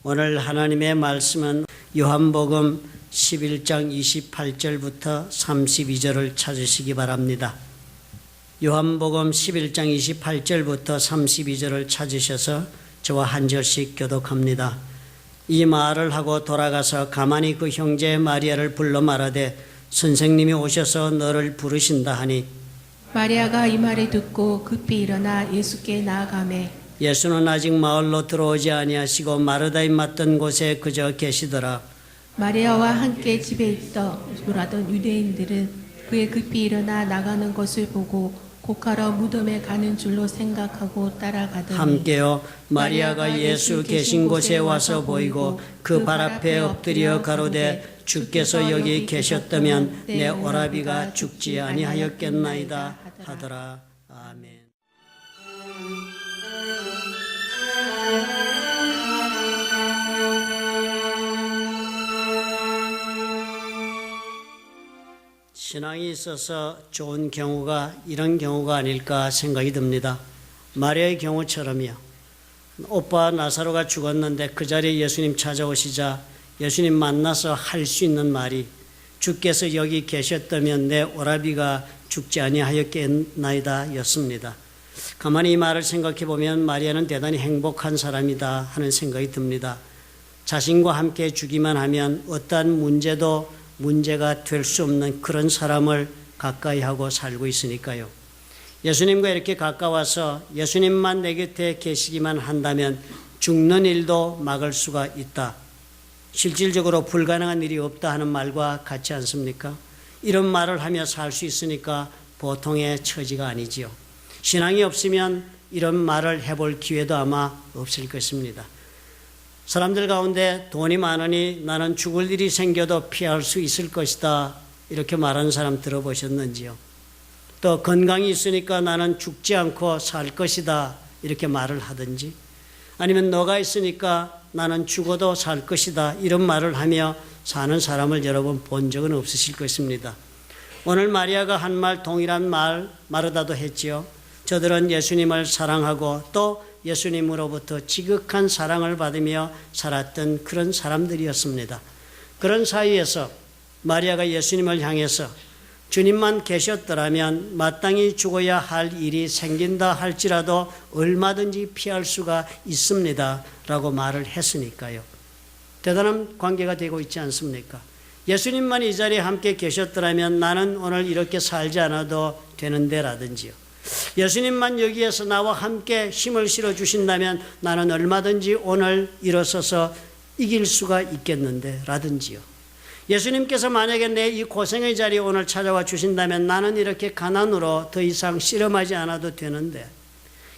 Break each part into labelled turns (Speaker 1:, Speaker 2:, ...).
Speaker 1: 오늘 하나님의 말씀은 요한복음 11장 28절부터 32절을 찾으시기 바랍니다. 요한복음 11장 28절부터 32절을 찾으셔서 저와 한 절씩 교독합니다. 이 말을 하고 돌아가서 가만히 그 형제 마리아를 불러 말하되 선생님이 오셔서 너를 부르신다 하니
Speaker 2: 마리아가 이 말을 듣고 급히 일어나 예수께 나아가매
Speaker 1: 예수는 아직 마을로 들어오지 아니하시고 마르다에 맞던 곳에 그저 계시더라.
Speaker 2: 마리아와 함께 집에 있더라던 유대인들은 그의 급히 일어나 나가는 것을 보고 곧가러 무덤에 가는 줄로 생각하고 따라가더니
Speaker 1: 함께요 마리아가 예수 계신 곳에 와서 보이고 그 발 앞에 엎드려 가로되 주께서 여기 계셨다면 내 오라비가 죽지 아니하였겠나이다 하더라. 아멘. 신앙이 있어서 좋은 경우가 이런 경우가 아닐까 생각이 듭니다. 마리아의 경우처럼요. 오빠 나사로가 죽었는데 그 자리에 예수님 찾아오시자 예수님 만나서 할 수 있는 말이 주께서 여기 계셨다면 내 오라비가 죽지 아니하였겠나이다 였습니다. 가만히 이 말을 생각해 보면 마리아는 대단히 행복한 사람이다 하는 생각이 듭니다. 자신과 함께 주기만 하면 어떠한 문제가 될 수 없는 그런 사람을 가까이 하고 살고 있으니까요. 예수님과 이렇게 가까워서 예수님만 내 곁에 계시기만 한다면 죽는 일도 막을 수가 있다. 실질적으로 불가능한 일이 없다 하는 말과 같지 않습니까? 이런 말을 하며 살 수 있으니까 보통의 처지가 아니지요. 신앙이 없으면 이런 말을 해볼 기회도 아마 없을 것입니다. 사람들 가운데 돈이 많으니 나는 죽을 일이 생겨도 피할 수 있을 것이다 이렇게 말하는 사람 들어보셨는지요? 또 건강이 있으니까 나는 죽지 않고 살 것이다 이렇게 말을 하든지 아니면 너가 있으니까 나는 죽어도 살 것이다 이런 말을 하며 사는 사람을 여러분 본 적은 없으실 것입니다. 오늘 마리아가 한 말 동일한 말 마르다도 했지요. 저들은 예수님을 사랑하고 또 예수님으로부터 지극한 사랑을 받으며 살았던 그런 사람들이었습니다. 그런 사이에서 마리아가 예수님을 향해서 주님만 계셨더라면 마땅히 죽어야 할 일이 생긴다 할지라도 얼마든지 피할 수가 있습니다 라고 말을 했으니까요. 대단한 관계가 되고 있지 않습니까? 예수님만 이 자리에 함께 계셨더라면 나는 오늘 이렇게 살지 않아도 되는데 라든지요. 예수님만 여기에서 나와 함께 힘을 실어 주신다면 나는 얼마든지 오늘 일어서서 이길 수가 있겠는데 라든지요. 예수님께서 만약에 내 이 고생의 자리에 오늘 찾아와 주신다면 나는 이렇게 가난으로 더 이상 씨름하지 않아도 되는데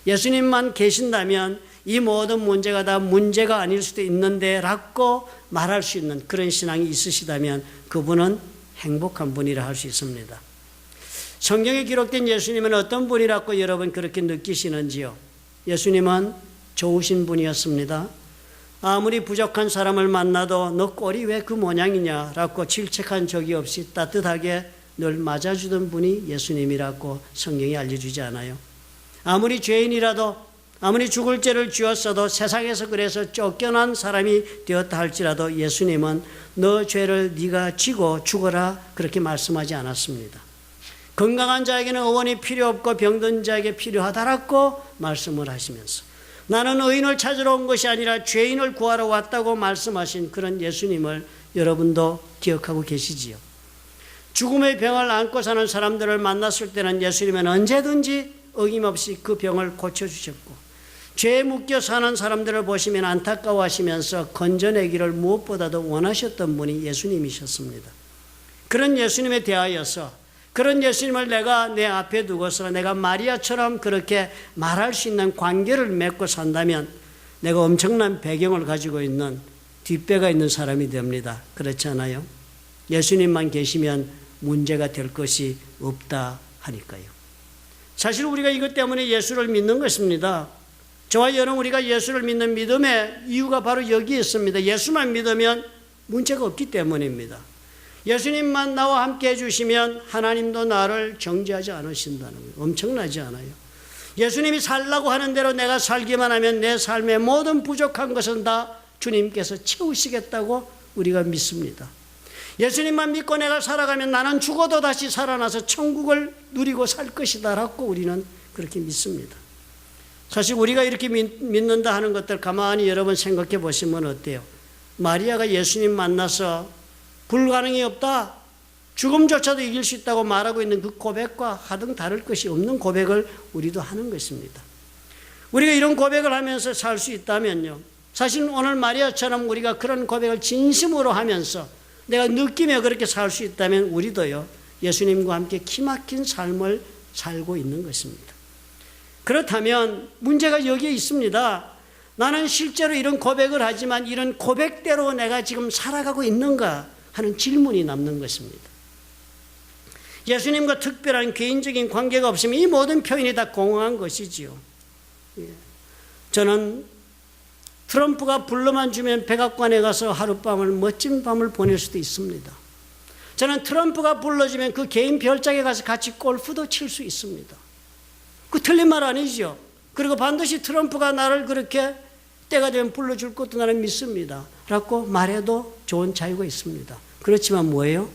Speaker 1: 예수님만 계신다면 이 모든 문제가 다 문제가 아닐 수도 있는데 라고 말할 수 있는 그런 신앙이 있으시다면 그분은 행복한 분이라 할 수 있습니다. 성경에 기록된 예수님은 어떤 분이라고 여러분 그렇게 느끼시는지요? 예수님은 좋으신 분이었습니다. 아무리 부족한 사람을 만나도 너 꼴이 왜 그 모양이냐 라고 질책한 적이 없이 따뜻하게 늘 맞아주던 분이 예수님이라고 성경이 알려주지 않아요? 아무리 죄인이라도 아무리 죽을 죄를 지었어도 세상에서 그래서 쫓겨난 사람이 되었다 할지라도 예수님은 너 죄를 네가 지고 죽어라 그렇게 말씀하지 않았습니다. 건강한 자에게는 의원이 필요 없고 병든 자에게 필요하다라고 말씀을 하시면서 나는 의인을 찾으러 온 것이 아니라 죄인을 구하러 왔다고 말씀하신 그런 예수님을 여러분도 기억하고 계시지요. 죽음의 병을 안고 사는 사람들을 만났을 때는 예수님은 언제든지 어김없이 그 병을 고쳐주셨고 죄에 묶여 사는 사람들을 보시면 안타까워하시면서 건져내기를 무엇보다도 원하셨던 분이 예수님이셨습니다. 그런 예수님에 대하여서 그런 예수님을 내가 내 앞에 두고서 내가 마리아처럼 그렇게 말할 수 있는 관계를 맺고 산다면 내가 엄청난 배경을 가지고 있는 뒷배가 있는 사람이 됩니다. 그렇지 않아요? 예수님만 계시면 문제가 될 것이 없다 하니까요. 사실 우리가 이것 때문에 예수를 믿는 것입니다. 저와 여러분 우리가 예수를 믿는 믿음의 이유가 바로 여기에 있습니다. 예수만 믿으면 문제가 없기 때문입니다. 예수님만 나와 함께 해주시면 하나님도 나를 정죄하지 않으신다는 거예요. 엄청나지 않아요? 예수님이 살라고 하는 대로 내가 살기만 하면 내 삶의 모든 부족한 것은 다 주님께서 채우시겠다고 우리가 믿습니다. 예수님만 믿고 내가 살아가면 나는 죽어도 다시 살아나서 천국을 누리고 살 것이다 라고 우리는 그렇게 믿습니다. 사실 우리가 이렇게 믿는다 하는 것들 가만히 여러분 생각해 보시면 어때요? 마리아가 예수님 만나서 불가능이 없다, 죽음조차도 이길 수 있다고 말하고 있는 그 고백과 하등 다를 것이 없는 고백을 우리도 하는 것입니다. 우리가 이런 고백을 하면서 살 수 있다면요, 사실 오늘 마리아처럼 우리가 그런 고백을 진심으로 하면서 내가 느끼며 그렇게 살 수 있다면 우리도요, 예수님과 함께 기막힌 삶을 살고 있는 것입니다. 그렇다면 문제가 여기에 있습니다. 나는 실제로 이런 고백을 하지만 이런 고백대로 내가 지금 살아가고 있는가 하는 질문이 남는 것입니다. 예수님과 특별한 개인적인 관계가 없으면 이 모든 표현이 다 공허한 것이지요. 저는 트럼프가 불러만 주면 백악관에 가서 하룻밤을 멋진 밤을 보낼 수도 있습니다. 저는 트럼프가 불러주면 그 개인 별장에 가서 같이 골프도 칠 수 있습니다. 그 틀린 말 아니죠. 그리고 반드시 트럼프가 나를 그렇게 때가 되면 불러줄 것도 나는 믿습니다 라고 말해도 좋은 자유가 있습니다. 그렇지만 뭐예요?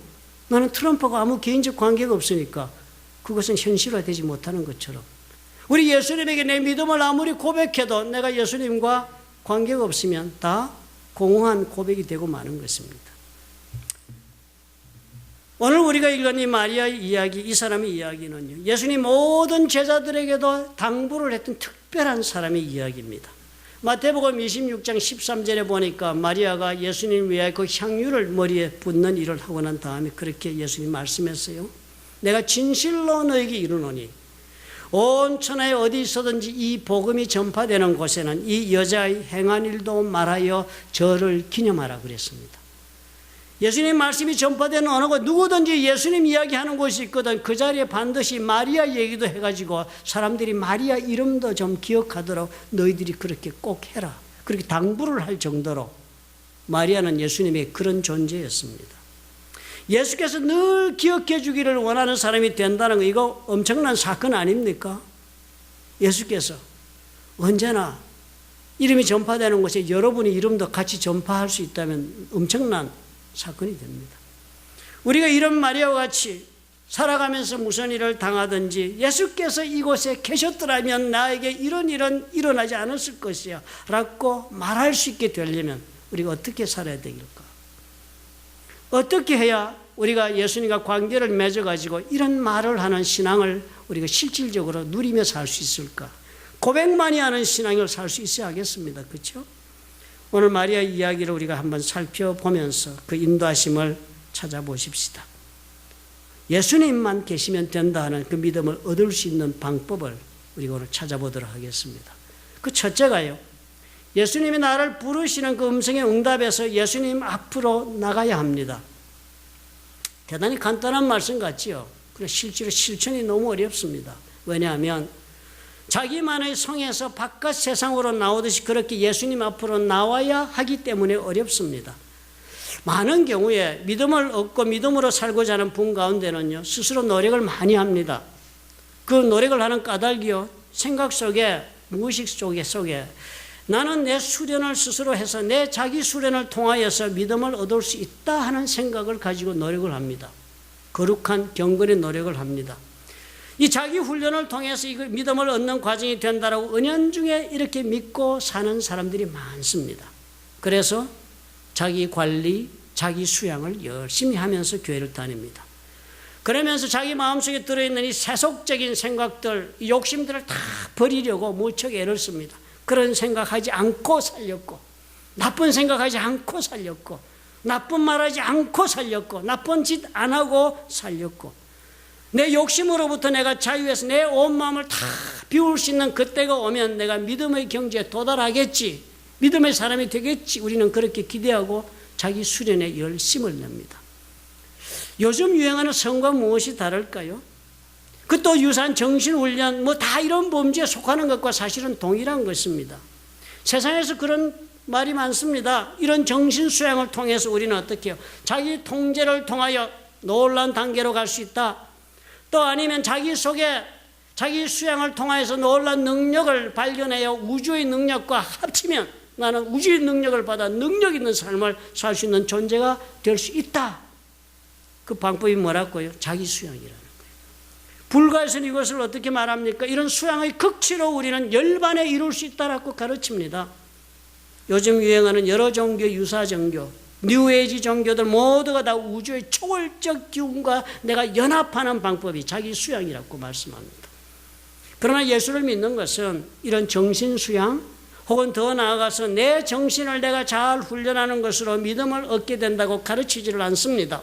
Speaker 1: 나는 트럼프가 아무 개인적 관계가 없으니까 그것은 현실화되지 못하는 것처럼 우리 예수님에게 내 믿음을 아무리 고백해도 내가 예수님과 관계가 없으면 다 공허한 고백이 되고 마는 것입니다. 오늘 우리가 읽은 이 마리아의 이야기, 이 사람의 이야기는요, 예수님 모든 제자들에게도 당부를 했던 특별한 사람의 이야기입니다. 마태복음 26장 13절에 보니까 마리아가 예수님 위하여 그 향유를 머리에 붓는 일을 하고 난 다음에 그렇게 예수님 말씀했어요. 내가 진실로 너에게 이르노니 온 천하에 어디 있어든지 이 복음이 전파되는 곳에는 이 여자의 행한 일도 말하여 저를 기념하라 그랬습니다. 예수님 말씀이 전파되는 어느 곳, 누구든지 예수님 이야기하는 곳이 있거든 그 자리에 반드시 마리아 얘기도 해가지고 사람들이 마리아 이름도 좀 기억하도록 너희들이 그렇게 꼭 해라, 그렇게 당부를 할 정도로 마리아는 예수님의 그런 존재였습니다. 예수께서 늘 기억해 주기를 원하는 사람이 된다는 거, 이거 엄청난 사건 아닙니까? 예수께서 언제나 이름이 전파되는 곳에 여러분의 이름도 같이 전파할 수 있다면 엄청난 사건이 됩니다. 우리가 이런 마리아와 같이 살아가면서 무슨 일을 당하든지 예수께서 이곳에 계셨더라면 나에게 이런 일은 일어나지 않았을 것이야 라고 말할 수 있게 되려면 우리가 어떻게 살아야 되길까? 어떻게 해야 우리가 예수님과 관계를 맺어가지고 이런 말을 하는 신앙을 우리가 실질적으로 누리며 살 수 있을까? 고백만이 하는 신앙을 살 수 있어야 하겠습니다. 그렇죠? 오늘 마리아 이야기를 우리가 한번 살펴보면서 그 인도하심을 찾아보십시다. 예수님만 계시면 된다 하는 그 믿음을 얻을 수 있는 방법을 우리가 오늘 찾아보도록 하겠습니다. 그 첫째가요, 예수님이 나를 부르시는 그 음성에 응답해서 예수님 앞으로 나가야 합니다. 대단히 간단한 말씀 같지요. 그러나 실제로 실천이 너무 어렵습니다. 왜냐하면 자기만의 성에서 바깥 세상으로 나오듯이 그렇게 예수님 앞으로 나와야 하기 때문에 어렵습니다. 많은 경우에 믿음을 얻고 믿음으로 살고자 하는 분 가운데는요, 스스로 노력을 많이 합니다. 그 노력을 하는 까닭이요, 생각 속에, 무의식 속에 나는 내 수련을 스스로 해서 내 자기 수련을 통하여서 믿음을 얻을 수 있다 하는 생각을 가지고 노력을 합니다. 거룩한 경건의 노력을 합니다. 이 자기 훈련을 통해서 이 믿음을 얻는 과정이 된다라고 은연중에 이렇게 믿고 사는 사람들이 많습니다. 그래서 자기 관리, 자기 수양을 열심히 하면서 교회를 다닙니다. 그러면서 자기 마음속에 들어있는 이 세속적인 생각들, 이 욕심들을 다 버리려고 무척 애를 씁니다. 그런 생각하지 않고 살렸고, 나쁜 생각하지 않고 살렸고, 나쁜 말하지 않고 살렸고, 나쁜 짓 안 하고 살렸고, 내 욕심으로부터 내가 자유해서 내 온 마음을 다 비울 수 있는 그때가 오면 내가 믿음의 경지에 도달하겠지, 믿음의 사람이 되겠지, 우리는 그렇게 기대하고 자기 수련에 열심을 냅니다. 요즘 유행하는 성과 무엇이 다를까요? 그 또 유산 정신훈련 뭐 다 이런 범죄에 속하는 것과 사실은 동일한 것입니다. 세상에서 그런 말이 많습니다. 이런 정신수양을 통해서 우리는 어떻게 해요? 자기 통제를 통하여 놀라운 단계로 갈 수 있다. 또 아니면 자기 속에 자기 수양을 통하여서 놀라운 능력을 발견해요. 우주의 능력과 합치면 나는 우주의 능력을 받아 능력 있는 삶을 살 수 있는 존재가 될 수 있다. 그 방법이 뭐라고요? 자기 수양이라는 거예요. 불가에서는 이것을 어떻게 말합니까? 이런 수양의 극치로 우리는 열반에 이룰 수 있다라고 가르칩니다. 요즘 유행하는 여러 종교, 유사 종교, 뉴에이지 종교들 모두가 다 우주의 초월적 기운과 내가 연합하는 방법이 자기 수양이라고 말씀합니다. 그러나 예수를 믿는 것은 이런 정신 수양 혹은 더 나아가서 내 정신을 내가 잘 훈련하는 것으로 믿음을 얻게 된다고 가르치지를 않습니다.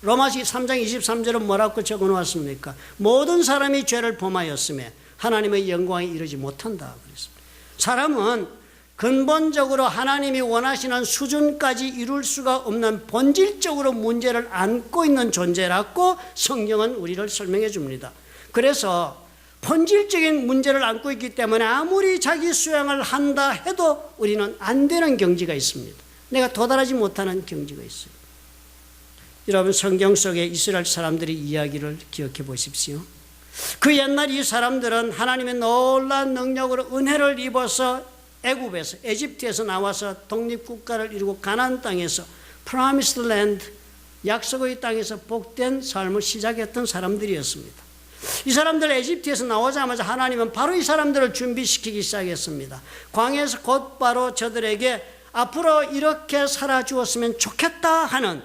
Speaker 1: 로마서 3장 23절은 뭐라고 적어놓았습니까? 모든 사람이 죄를 범하였음에 하나님의 영광에 이르지 못한다 그랬습니다. 사람은 근본적으로 하나님이 원하시는 수준까지 이룰 수가 없는 본질적으로 문제를 안고 있는 존재라고 성경은 우리를 설명해 줍니다. 그래서 본질적인 문제를 안고 있기 때문에 아무리 자기 수양을 한다 해도 우리는 안 되는 경지가 있습니다. 내가 도달하지 못하는 경지가 있어요. 여러분, 성경 속에 이스라엘 사람들의 이야기를 기억해 보십시오. 그 옛날 이 사람들은 하나님의 놀라운 능력으로 은혜를 입어서 애굽에서, 에집트에서 나와서 독립국가를 이루고 가나안 땅에서 Promised Land, 약속의 땅에서 복된 삶을 시작했던 사람들이었습니다. 이 사람들 에집트에서 나오자마자 하나님은 바로 이 사람들을 준비시키기 시작했습니다. 광야에서 곧바로 저들에게 앞으로 이렇게 살아주었으면 좋겠다 하는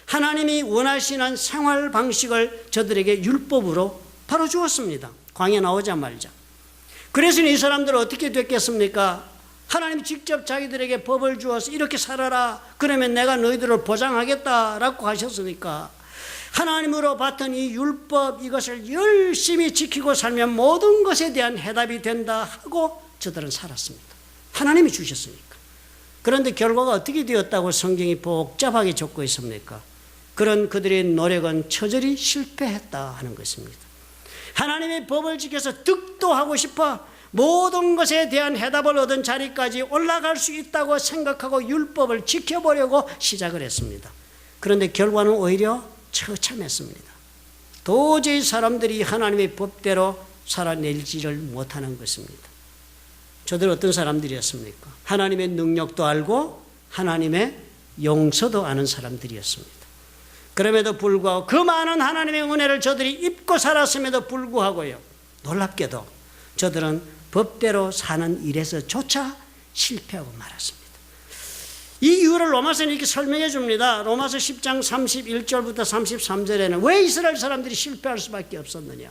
Speaker 1: 하나님이 원하시는 생활 방식을 저들에게 율법으로 바로 주었습니다. 광야 나오자마자. 그래서 이 사람들은 어떻게 됐겠습니까? 하나님이 직접 자기들에게 법을 주어서 이렇게 살아라, 그러면 내가 너희들을 보장하겠다라고 하셨으니까 하나님으로 받은 이 율법, 이것을 열심히 지키고 살면 모든 것에 대한 해답이 된다 하고 저들은 살았습니다. 하나님이 주셨으니까. 그런데 결과가 어떻게 되었다고 성경이 복잡하게 적고 있습니까? 그런 그들의 노력은 처절히 실패했다 하는 것입니다. 하나님의 법을 지켜서 득도하고 싶어 모든 것에 대한 해답을 얻은 자리까지 올라갈 수 있다고 생각하고 율법을 지켜보려고 시작을 했습니다. 그런데 결과는 오히려 처참했습니다. 도저히 사람들이 하나님의 법대로 살아내지를 못하는 것입니다. 저들 어떤 사람들이었습니까? 하나님의 능력도 알고 하나님의 용서도 아는 사람들이었습니다. 그럼에도 불구하고 그 많은 하나님의 은혜를 저들이 입고 살았음에도 불구하고요, 놀랍게도 저들은 법대로 사는 일에서조차 실패하고 말았습니다. 이 이유를 로마서는 이렇게 설명해 줍니다. 로마서 10장 31절부터 33절에는 왜 이스라엘 사람들이 실패할 수밖에 없었느냐.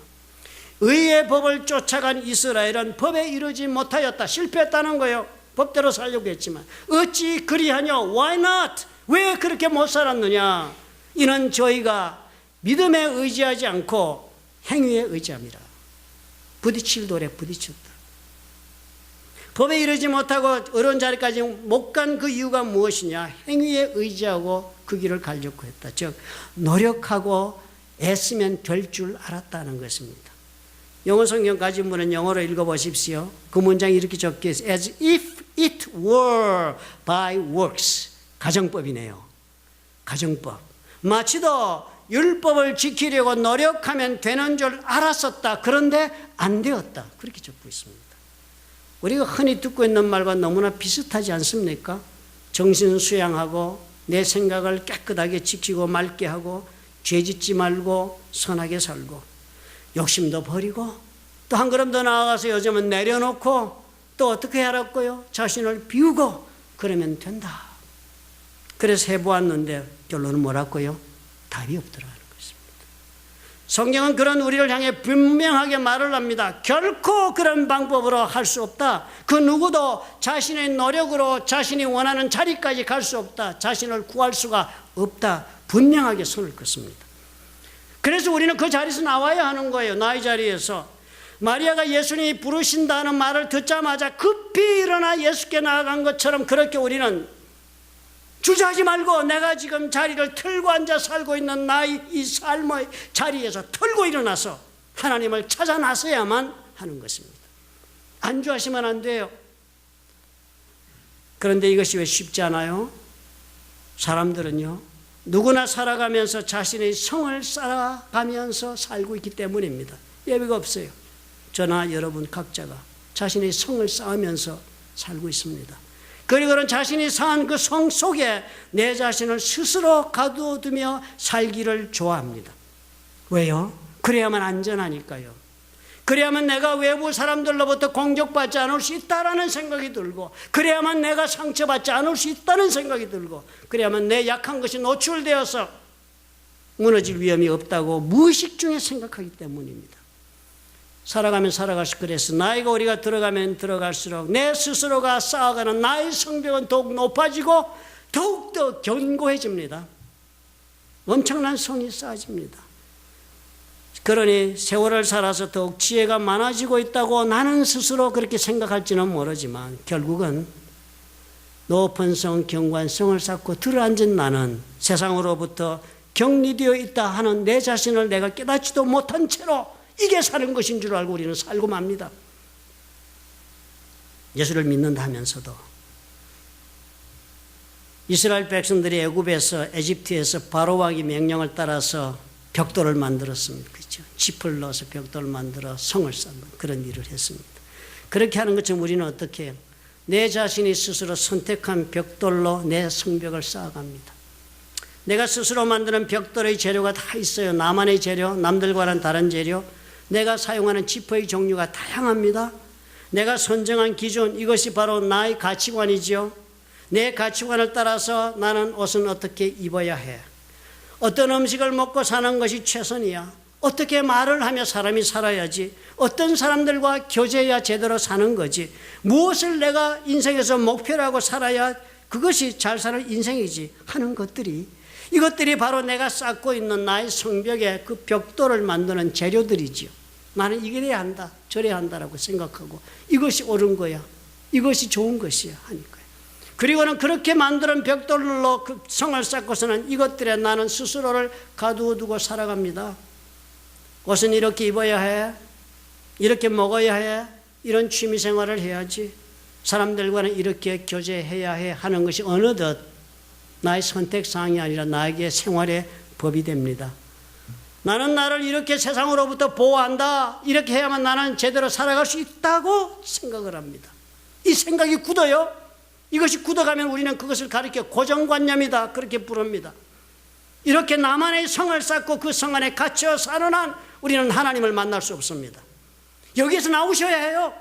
Speaker 1: 의의 법을 쫓아간 이스라엘은 법에 이르지 못하였다. 실패했다는 거예요. 법대로 살려고 했지만. 어찌 그리하냐? Why not? 왜 그렇게 못 살았느냐? 이는 저희가 믿음에 의지하지 않고 행위에 의지함이라. 부딪힐 돌에 부딪혔다. 법에 이르지 못하고 어려운 자리까지 못 간 그 이유가 무엇이냐? 행위에 의지하고 그 길을 가려고 했다. 즉 노력하고 애쓰면 될 줄 알았다는 것입니다. 영어 성경 가진 분은 영어로 읽어보십시오. 그 문장이 이렇게 적혀 있어요. As if it were by works. 가정법이네요. 가정법. 마치도 율법을 지키려고 노력하면 되는 줄 알았었다. 그런데 안 되었다. 그렇게 적고 있습니다. 우리가 흔히 듣고 있는 말과 너무나 비슷하지 않습니까? 정신 수양하고 내 생각을 깨끗하게 지키고 맑게 하고 죄 짓지 말고 선하게 살고 욕심도 버리고 또 한 걸음 더 나아가서 요즘은 내려놓고 또 어떻게 하라고요? 자신을 비우고 그러면 된다. 그래서 해보았는데 결론은 뭐라고요? 답이 없더라는 것입니다. 성경은 그런 우리를 향해 분명하게 말을 합니다. 결코 그런 방법으로 할 수 없다. 그 누구도 자신의 노력으로 자신이 원하는 자리까지 갈 수 없다. 자신을 구할 수가 없다. 분명하게 선을 긋습니다. 그래서 우리는 그 자리에서 나와야 하는 거예요. 나의 자리에서. 마리아가 예수님이 부르신다는 말을 듣자마자 급히 일어나 예수께 나아간 것처럼 그렇게 우리는 주저하지 말고 내가 지금 자리를 틀고 앉아 살고 있는 나의 이 삶의 자리에서 틀고 일어나서 하나님을 찾아 나서야만 하는 것입니다. 안주하시면 안 돼요. 그런데 이것이 왜 쉽지 않아요? 사람들은요, 누구나 살아가면서 자신의 성을 쌓아가면서 살고 있기 때문입니다. 예외가 없어요. 저나 여러분 각자가 자신의 성을 쌓으면서 살고 있습니다. 그리고는 자신이 사는 그 성 속에 내 자신을 스스로 가두어두며 살기를 좋아합니다. 왜요? 그래야만 안전하니까요. 그래야만 내가 외부 사람들로부터 공격받지 않을 수 있다라는 생각이 들고, 그래야만 내가 상처받지 않을 수 있다는 생각이 들고, 그래야만 내 약한 것이 노출되어서 무너질 위험이 없다고 무의식 중에 생각하기 때문입니다. 살아가면 살아갈수록 그래서 나이가 우리가 들어가면 들어갈수록 내 스스로가 쌓아가는 나의 성벽은 더욱 높아지고 더욱더 견고해집니다. 엄청난 성이 쌓아집니다. 그러니 세월을 살아서 더욱 지혜가 많아지고 있다고 나는 스스로 그렇게 생각할지는 모르지만 결국은 높은 성, 견고한 성을 쌓고 들어앉은 나는 세상으로부터 격리되어 있다 하는 내 자신을 내가 깨닫지도 못한 채로 이게 사는 것인 줄 알고 우리는 살고 맙니다. 예수를 믿는다 하면서도 이스라엘 백성들이 애굽에서 에집트에서 바로 왕의 명령을 따라서 벽돌을 만들었습니다. 그렇죠? 짚을 넣어서 벽돌을 만들어 성을 쌓는 그런 일을 했습니다. 그렇게 하는 것처럼 우리는 어떻게 해요? 내 자신이 스스로 선택한 벽돌로 내 성벽을 쌓아갑니다. 내가 스스로 만드는 벽돌의 재료가 다 있어요. 나만의 재료, 남들과는 다른 재료. 내가 사용하는 지퍼의 종류가 다양합니다. 내가 선정한 기준, 이것이 바로 나의 가치관이지요. 내 가치관을 따라서 나는 옷은 어떻게 입어야 해. 어떤 음식을 먹고 사는 것이 최선이야. 어떻게 말을 하며 사람이 살아야지. 어떤 사람들과 교제해야 제대로 사는 거지. 무엇을 내가 인생에서 목표로 하고 살아야 그것이 잘 사는 인생이지 하는 것들이, 이것들이 바로 내가 쌓고 있는 나의 성벽에 그 벽돌을 만드는 재료들이지요. 나는 이게 돼야 한다, 저래야 한다라고 생각하고 이것이 옳은 거야, 이것이 좋은 것이야 하니까요. 그리고는 그렇게 만드는 벽돌로 그 성을 쌓고서는 이것들에 나는 스스로를 가두어두고 살아갑니다. 옷은 이렇게 입어야 해, 이렇게 먹어야 해, 이런 취미생활을 해야지, 사람들과는 이렇게 교제해야 해 하는 것이 어느덧 나의 선택사항이 아니라 나에게 생활의 법이 됩니다. 나는 나를 이렇게 세상으로부터 보호한다, 이렇게 해야만 나는 제대로 살아갈 수 있다고 생각을 합니다. 이 생각이 굳어요. 이것이 굳어가면 우리는 그것을 가리켜 고정관념이다 그렇게 부릅니다. 이렇게 나만의 성을 쌓고 그 성 안에 갇혀 사는 한 우리는 하나님을 만날 수 없습니다. 여기서 나오셔야 해요.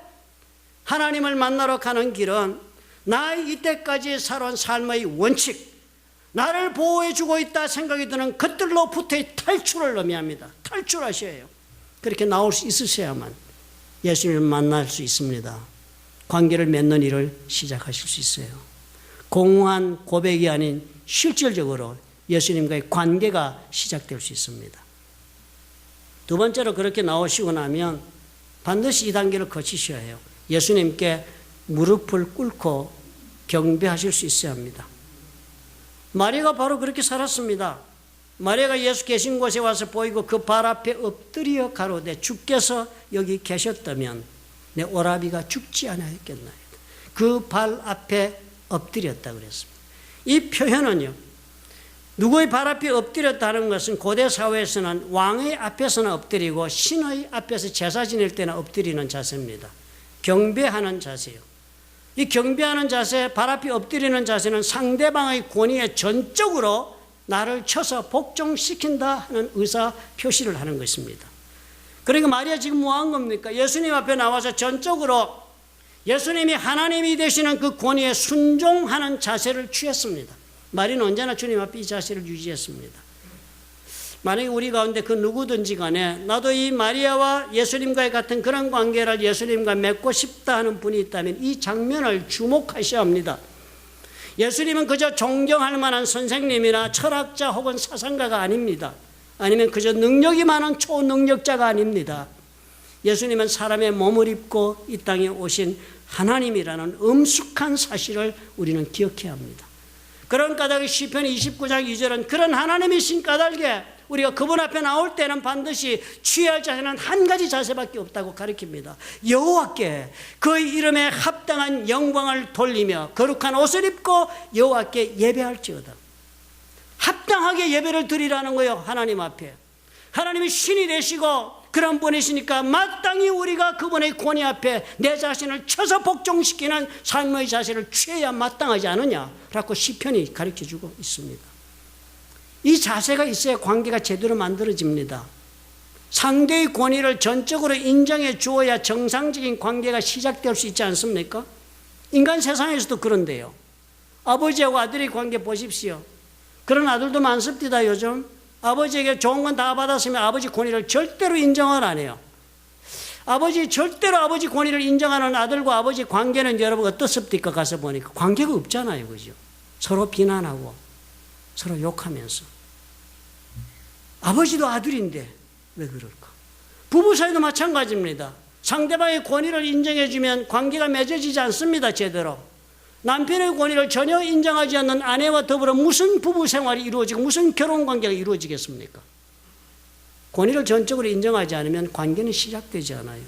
Speaker 1: 하나님을 만나러 가는 길은 나의 이때까지 살아온 삶의 원칙, 나를 보호해주고 있다 생각이 드는 것들로부터의 탈출을 의미합니다. 탈출하셔야 해요. 그렇게 나올 수 있으셔야만 예수님을 만날 수 있습니다. 관계를 맺는 일을 시작하실 수 있어요. 공허한 고백이 아닌 실질적으로 예수님과의 관계가 시작될 수 있습니다. 두 번째로 그렇게 나오시고 나면 반드시 이 단계를 거치셔야 해요. 예수님께 무릎을 꿇고 경배하실 수 있어야 합니다. 마리아가 바로 그렇게 살았습니다. 마리아가 예수 계신 곳에 와서 보이고 그 발 앞에 엎드려 가로되 주께서 여기 계셨다면 내 오라비가 죽지 않았겠나이다. 그 발 앞에 엎드렸다 그랬습니다. 이 표현은요, 누구의 발 앞에 엎드렸다는 것은 고대 사회에서는 왕의 앞에서는 엎드리고 신의 앞에서 제사 지낼 때는 엎드리는 자세입니다. 경배하는 자세요. 이 경배하는 자세, 발 앞에 엎드리는 자세는 상대방의 권위에 전적으로 나를 쳐서 복종시킨다 하는 의사 표시를 하는 것입니다. 그러니까 마리아 지금 뭐 한 겁니까? 예수님 앞에 나와서 전적으로 예수님이 하나님이 되시는 그 권위에 순종하는 자세를 취했습니다. 마리아는 언제나 주님 앞에 이 자세를 유지했습니다. 만약에 우리 가운데 그 누구든지 간에 나도 이 마리아와 예수님과의 같은 그런 관계를 예수님과 맺고 싶다 하는 분이 있다면 이 장면을 주목하셔야 합니다. 예수님은 그저 존경할 만한 선생님이나 철학자 혹은 사상가가 아닙니다. 아니면 그저 능력이 많은 초능력자가 아닙니다. 예수님은 사람의 몸을 입고 이 땅에 오신 하나님이라는 엄숙한 사실을 우리는 기억해야 합니다. 그런 까닭에 시편 29장 2절은 그런 하나님이신 까닭에 우리가 그분 앞에 나올 때는 반드시 취할 자세는 한 가지 자세밖에 없다고 가르칩니다. 여호와께 그의 이름에 합당한 영광을 돌리며 거룩한 옷을 입고 여호와께 예배할지어다. 합당하게 예배를 드리라는 거예요. 하나님 앞에. 하나님이 신이 되시고 그런 분이시니까 마땅히 우리가 그분의 권위 앞에 내 자신을 쳐서 복종시키는 삶의 자세를 취해야 마땅하지 않느냐라고 시편이 가르쳐주고 있습니다. 이 자세가 있어야 관계가 제대로 만들어집니다. 상대의 권위를 전적으로 인정해 주어야 정상적인 관계가 시작될 수 있지 않습니까? 인간 세상에서도 그런데요. 아버지하고 아들의 관계 보십시오. 그런 아들도 많습니다. 요즘 아버지에게 좋은 건 다 받았으면 아버지 권위를 절대로 인정을 안 해요. 절대로 아버지 권위를 인정하는 아들과 아버지 관계는 여러분 어떻습니까? 가서 보니까 관계가 없잖아요. 그죠? 서로 비난하고 서로 욕하면서. 아버지도 아들인데 왜 그럴까? 부부 사이도 마찬가지입니다. 상대방의 권위를 인정해주면 관계가 맺어지지 않습니다. 제대로. 남편의 권위를 전혀 인정하지 않는 아내와 더불어 무슨 부부 생활이 이루어지고 무슨 결혼 관계가 이루어지겠습니까? 권위를 전적으로 인정하지 않으면 관계는 시작되지 않아요.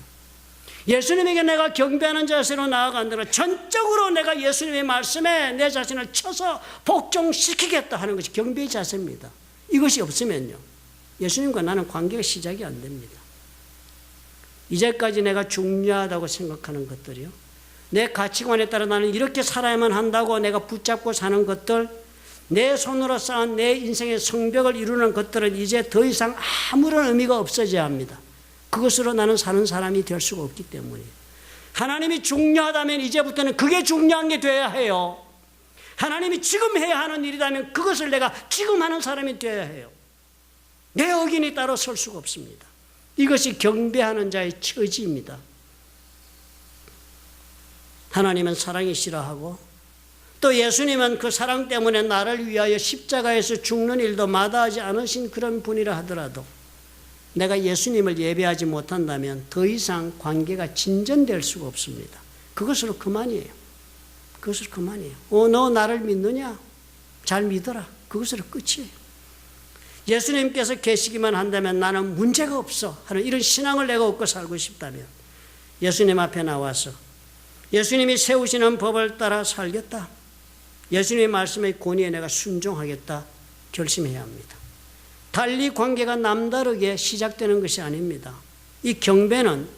Speaker 1: 예수님에게 내가 경배하는 자세로 나아간다면 전적으로 내가 예수님의 말씀에 내 자신을 쳐서 복종시키겠다 하는 것이 경배의 자세입니다. 이것이 없으면요, 예수님과 나는 관계가 시작이 안 됩니다. 이제까지 내가 중요하다고 생각하는 것들이요, 내 가치관에 따라 나는 이렇게 살아야만 한다고 내가 붙잡고 사는 것들, 내 손으로 쌓은 내 인생의 성벽을 이루는 것들은 이제 더 이상 아무런 의미가 없어져야 합니다. 그것으로 나는 사는 사람이 될 수가 없기 때문이에요. 하나님이 중요하다면 이제부터는 그게 중요한 게 돼야 해요. 하나님이 지금 해야 하는 일이라면 그것을 내가 지금 하는 사람이 되어야 해요. 내 의견이 따로 설 수가 없습니다. 이것이 경배하는 자의 처지입니다. 하나님은 사랑이시라 또 예수님은 그 사랑 때문에 나를 위하여 십자가에서 죽는 일도 마다하지 않으신 그런 분이라 하더라도 내가 예수님을 예배하지 못한다면 더 이상 관계가 진전될 수가 없습니다. 그것으로 그만이에요. 그것으로 그만이에요. 너 나를 믿느냐? 잘 믿어라. 그것으로 끝이에요. 예수님께서 계시기만 한다면 나는 문제가 없어 하는 이런 신앙을 내가 얻고 살고 싶다면 예수님 앞에 나와서 예수님이 세우시는 법을 따라 살겠다, 예수님의 말씀의 권위에 내가 순종하겠다 결심해야 합니다. 달리 관계가 남다르게 시작되는 것이 아닙니다. 이 경배는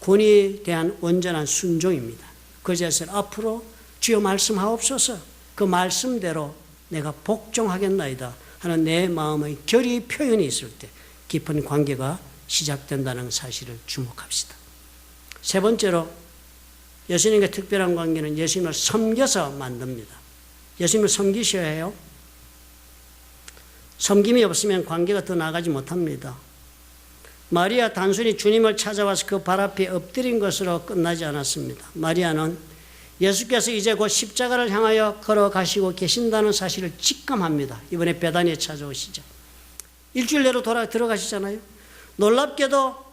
Speaker 1: 권위에 대한 온전한 순종입니다. 그 자세를 앞으로 주여 말씀하옵소서, 그 말씀대로 내가 복종하겠나이다 하는 내 마음의 결의 표현이 있을 때 깊은 관계가 시작된다는 사실을 주목합시다. 세 번째로 예수님과 특별한 관계는 예수님을 섬겨서 만듭니다. 예수님을 섬기셔야 해요. 섬김이 없으면 관계가 더 나아가지 못합니다. 마리아 단순히 주님을 찾아와서 그 발 앞에 엎드린 것으로 끝나지 않았습니다. 마리아는 예수께서 이제 곧 십자가를 향하여 걸어가시고 계신다는 사실을 직감합니다. 이번에 베다니에 찾아오시죠. 일주일 내로 들어가시잖아요. 놀랍게도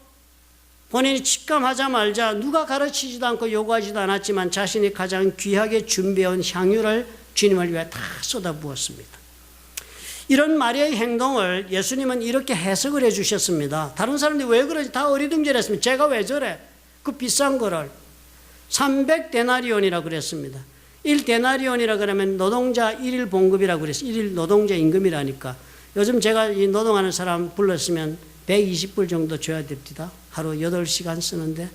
Speaker 1: 본인이 직감하자마자 누가 가르치지도 않고 요구하지도 않았지만 자신이 가장 귀하게 준비해온 향유를 주님을 위해 다 쏟아부었습니다. 이런 마리아의 행동을 예수님은 이렇게 해석을 해 주셨습니다. 다른 사람들이 왜 그러지? 다 어리둥절했습니다. 제가 왜 저래? 그 비싼 거를 300데나리온이라고 그랬습니다. 1데나리온이라 그러면 노동자 1일 봉급이라고 그랬어요. 1일 노동자 임금이라니까. 요즘 제가 이 노동하는 사람 불렀으면 120불 정도 줘야 됩니다. 하루 8시간 쓰는데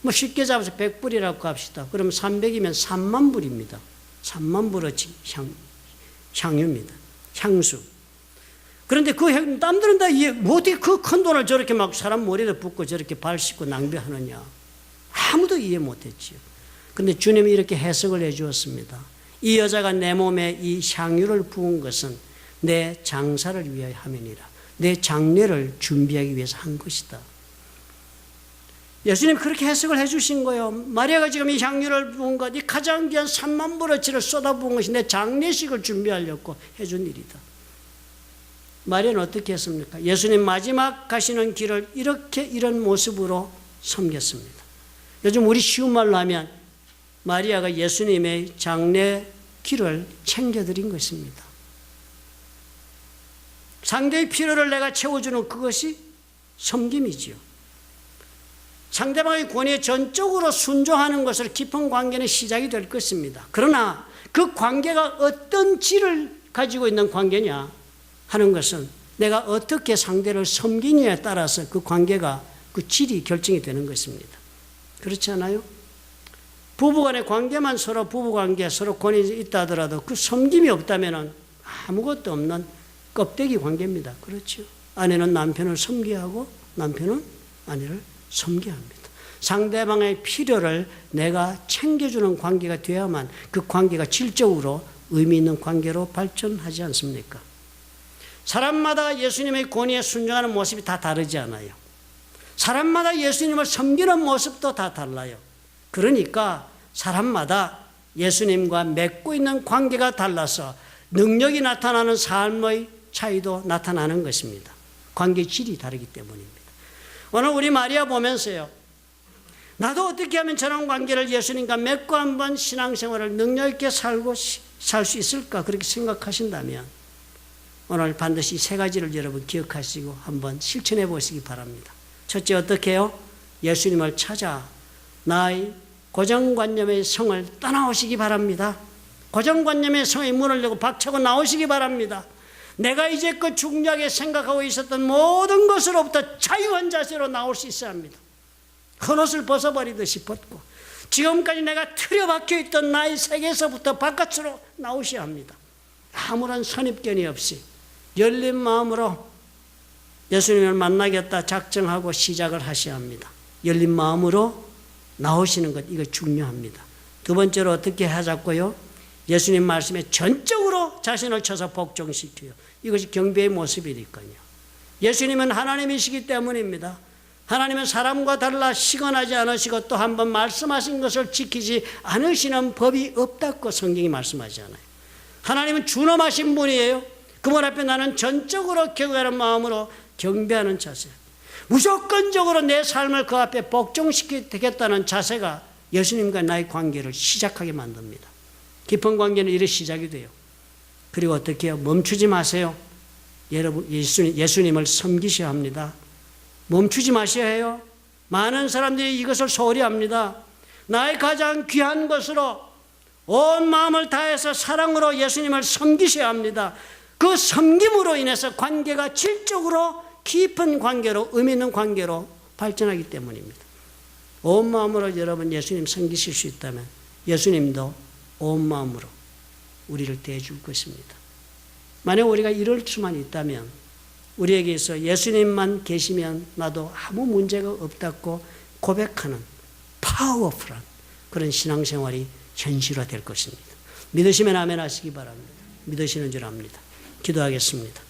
Speaker 1: 뭐 쉽게 잡아서 100불이라고 합시다. 그러면 300이면 3만 불입니다. 3만 불어치 향유입니다. 향수. 그런데 그 남들은 다 어떻게 그 큰 돈을 저렇게 막 사람 머리에 붓고 저렇게 발 씻고 낭비하느냐. 아무도 이해 못했지요. 그런데 주님이 이렇게 해석을 해 주었습니다. 이 여자가 내 몸에 이 향유를 부은 것은 내 장사를 위하여 함이니라. 내 장례를 준비하기 위해서 한 것이다. 예수님 그렇게 해석을 해 주신 거예요. 마리아가 지금 이 향유를 부은 것, 이 가장 귀한 3만 불어치를 쏟아부은 것이 내 장례식을 준비하려고 해준 일이다. 마리아는 어떻게 했습니까? 예수님 마지막 가시는 길을 이런 모습으로 섬겼습니다. 요즘 우리 쉬운 말로 하면 마리아가 예수님의 장례 길을 챙겨드린 것입니다. 상대의 필요를 내가 채워주는 그것이 섬김이지요. 상대방의 권위에 전적으로 순종하는 것으로 깊은 관계는 시작이 될 것입니다. 그러나 그 관계가 어떤 질을 가지고 있는 관계냐 하는 것은 내가 어떻게 상대를 섬기느냐에 따라서 그 관계가 그 질이 결정이 되는 것입니다. 그렇지 않아요? 부부간의 관계만 서로 부부관계 서로 권위 있다 하더라도 그 섬김이 없다면 아무것도 없는 껍데기 관계입니다. 그렇죠? 아내는 남편을 섬겨야 하고 남편은 아내를 섬겨야 합니다. 상대방의 필요를 내가 챙겨주는 관계가 되어야만 그 관계가 질적으로 의미 있는 관계로 발전하지 않습니까? 사람마다 예수님의 권위에 순종하는 모습이 다 다르지 않아요. 사람마다 예수님을 섬기는 모습도 다 달라요. 그러니까 사람마다 예수님과 맺고 있는 관계가 달라서 능력이 나타나는 삶의 차이도 나타나는 것입니다. 관계 질이 다르기 때문입니다. 오늘 우리 마리아 보면서요, 나도 어떻게 하면 저런 관계를 예수님과 맺고 한번 신앙생활을 능력 있게 살 수 있을까 그렇게 생각하신다면 오늘 반드시 세 가지를 여러분 기억하시고 한번 실천해 보시기 바랍니다. 첫째, 어떻게 해요? 예수님을 찾아 나의 고정관념의 성을 떠나오시기 바랍니다. 고정관념의 성의 문을 열고 박차고 나오시기 바랍니다. 내가 이제껏 중요하게 생각하고 있었던 모든 것으로부터 자유한 자세로 나올 수 있어야 합니다. 헌옷을 벗어버리듯이 벗고 지금까지 내가 틀에 박혀있던 나의 세계에서부터 바깥으로 나오셔야 합니다. 아무런 선입견이 없이 열린 마음으로 예수님을 만나겠다 작정하고 시작을 하셔야 합니다. 열린 마음으로 나오시는 것, 이거 중요합니다. 두 번째로 어떻게 하자고요? 예수님 말씀에 전적으로 자신을 쳐서 복종시켜요. 이것이 경배의 모습이니까요. 예수님은 하나님이시기 때문입니다. 하나님은 사람과 달라 시건하지 않으시고 또 한 번 말씀하신 것을 지키지 않으시는 법이 없다고 성경이 말씀하지 않아요. 하나님은 준엄하신 분이에요. 그분 앞에 나는 전적으로 경외하는 마음으로 경배하는 자세, 무조건적으로 내 삶을 그 앞에 복종시키겠다는 자세가 예수님과 나의 관계를 시작하게 만듭니다. 깊은 관계는 이렇게 시작이 돼요. 그리고 어떻게 해요? 멈추지 마세요. 여러분, 예수님을 섬기셔야 합니다. 멈추지 마셔야 해요. 많은 사람들이 이것을 소홀히 합니다. 나의 가장 귀한 것으로 온 마음을 다해서 사랑으로 예수님을 섬기셔야 합니다. 그 섬김으로 인해서 관계가 질적으로 깊은 관계로, 의미 있는 관계로 발전하기 때문입니다. 온 마음으로 여러분 예수님 섬기실 수 있다면 예수님도 온 마음으로 우리를 대해줄 것입니다. 만약 우리가 이럴 수만 있다면 우리에게서 예수님만 계시면 나도 아무 문제가 없다고 고백하는 파워풀한 그런 신앙생활이 현실화될 것입니다. 믿으시면 아멘 하시기 바랍니다. 믿으시는 줄 압니다. 기도하겠습니다.